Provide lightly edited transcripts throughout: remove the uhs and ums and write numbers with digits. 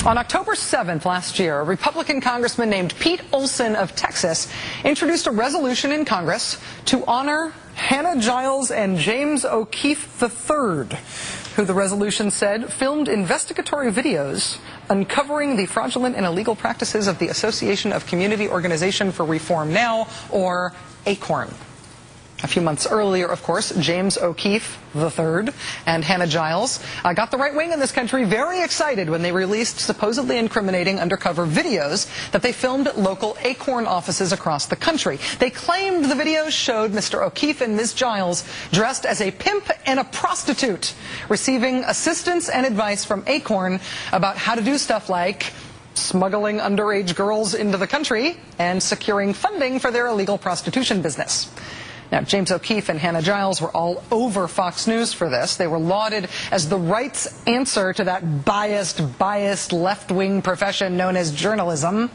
On October 7th last year, a Republican congressman named Pete Olson of Texas introduced a resolution in Congress to honor Hannah Giles and James O'Keefe III, who the resolution said filmed investigatory videos uncovering the fraudulent and illegal practices of the Association of Community Organization for Reform Now, or Acorn. A few months earlier, of course, James O'Keefe III and Hannah Giles got the right wing in this country very excited when they released supposedly incriminating undercover videos that they filmed at local Acorn offices across the country. They claimed the videos showed Mr. O'Keefe and Ms. Giles dressed as a pimp and a prostitute, receiving assistance and advice from Acorn about how to do stuff like smuggling underage girls into the country and securing funding for their illegal prostitution business. Now, James O'Keefe and Hannah Giles were all over Fox News for this. They were lauded as the right's answer to that biased left-wing profession known as journalism.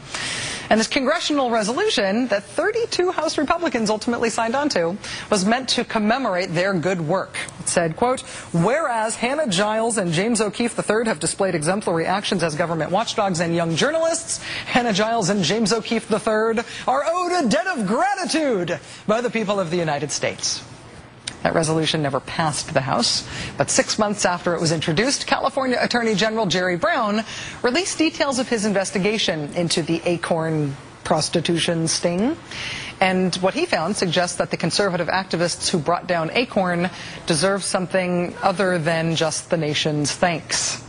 And this congressional resolution that 32 House Republicans ultimately signed onto was meant to commemorate their good work. It said, quote, "Whereas Hannah Giles and James O'Keefe III have displayed exemplary actions as government watchdogs and young journalists, Hannah Giles and James O'Keefe III are owed a debt of gratitude by the people of the United States." That resolution never passed the House, but 6 months after it was introduced, California Attorney General Jerry Brown released details of his investigation into the Acorn prostitution sting. And what he found suggests that the conservative activists who brought down Acorn deserve something other than just the nation's thanks,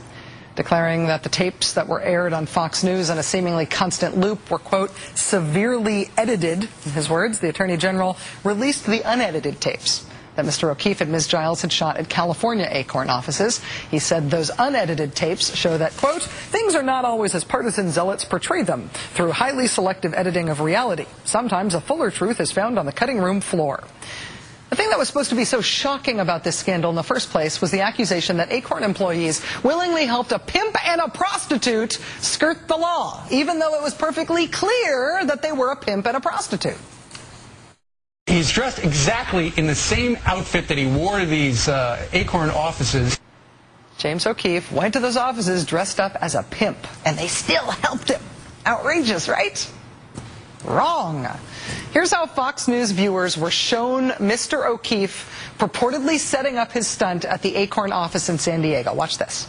declaring that the tapes that were aired on Fox News in a seemingly constant loop were, quote, severely edited. In his words, the Attorney General released the unedited tapes that Mr. O'Keefe and Ms. Giles had shot at California Acorn offices. He said those unedited tapes show that, quote, things are not always as partisan zealots portray them through highly selective editing of reality. Sometimes a fuller truth is found on the cutting room floor. The thing that was supposed to be so shocking about this scandal in the first place was the accusation that Acorn employees willingly helped a pimp and a prostitute skirt the law, even though it was perfectly clear that they were a pimp and a prostitute. He's dressed exactly in the same outfit that he wore to these Acorn offices. James O'Keefe went to those offices dressed up as a pimp, and they still helped him. Outrageous, right? Wrong. Here's how Fox News viewers were shown Mr. O'Keefe purportedly setting up his stunt at the Acorn office in San Diego. Watch this.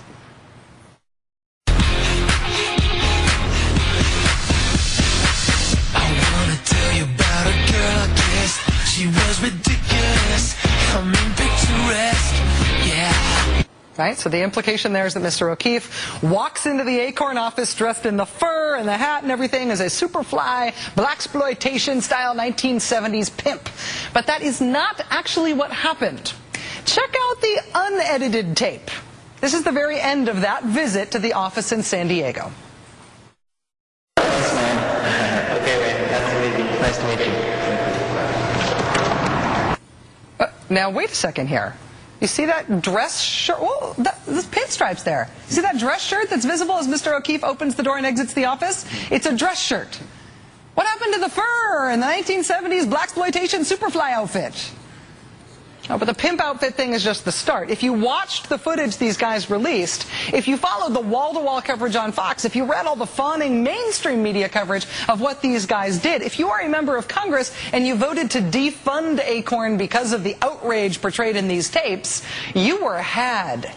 She was ridiculous, coming picturesque, yeah. Right, so the implication there is that Mr. O'Keefe walks into the Acorn office dressed in the fur and the hat and everything as a superfly, blaxploitation style 1970s pimp. But that is not actually what happened. Check out the unedited tape. This is the very end of that visit to the office in San Diego. Thanks, man. Okay, man. Nice to meet you. Nice to meet you. Now, wait a second here. You see that dress shirt? Whoa, the pinstripes there. You see that dress shirt that's visible as Mr. O'Keefe opens the door and exits the office? It's a dress shirt. What happened to the fur and the 1970s blaxploitation superfly outfit? Oh, but the pimp outfit thing is just the start. If you watched the footage these guys released, if you followed the wall-to-wall coverage on Fox, if you read all the fawning mainstream media coverage of what these guys did, if you are a member of Congress and you voted to defund Acorn because of the outrage portrayed in these tapes, you were had.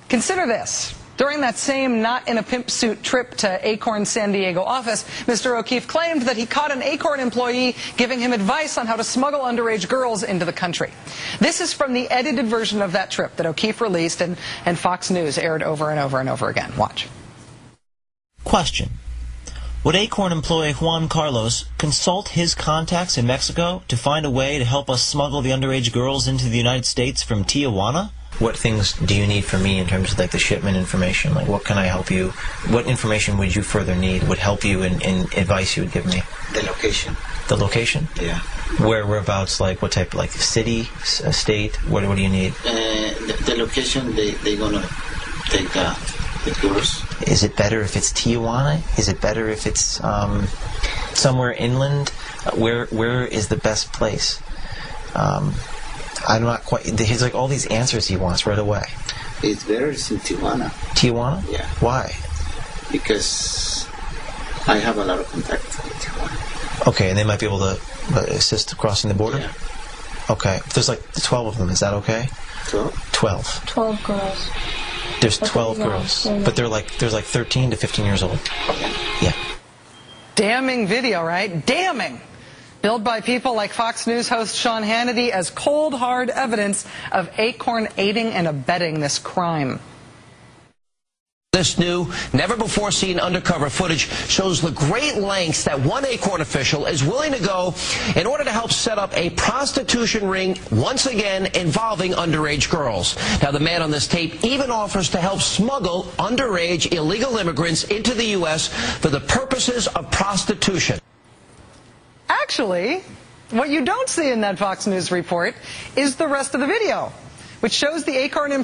Consider this. During that same not-in-a-pimp-suit trip to Acorn's San Diego office, Mr. O'Keefe claimed that he caught an Acorn employee giving him advice on how to smuggle underage girls into the country. This is from the edited version of that trip that O'Keefe released and Fox News aired over and over and over again. Watch. Question. Would Acorn employee Juan Carlos consult his contacts in Mexico to find a way to help us smuggle the underage girls into the United States from Tijuana? What things do you need from me in terms of like the shipment information? Like what can I help you? What information would you further need, would help you in advice you would give me? The location. The location? Yeah. Whereabouts, like what type, like city, state? What do you need? The location, they're going to take the girls. Is it better if it's Tijuana? Is it better if it's somewhere inland? Where is the best place? I'm not quite. He's like all these answers he wants right away. It's better in Tijuana. Tijuana? Yeah. Why? because I have a lot of contact with Tijuana. Okay, and they might be able to assist crossing the border? Yeah. Okay. If there's like 12 of them, is that okay? 12? 12. 12 girls. There's 12 girls, but there's like 13 to 15 years old. Yeah. Damning video, right? Damning! Billed by people like Fox News host Sean Hannity as cold, hard evidence of Acorn aiding and abetting this crime. This new, never-before-seen undercover footage shows the great lengths that one Acorn official is willing to go in order to help set up a prostitution ring, once again involving underage girls. Now, the man on this tape even offers to help smuggle underage illegal immigrants into the U.S. for the purposes of prostitution. Actually, what you don't see in that Fox News report is the rest of the video, which shows the Acorn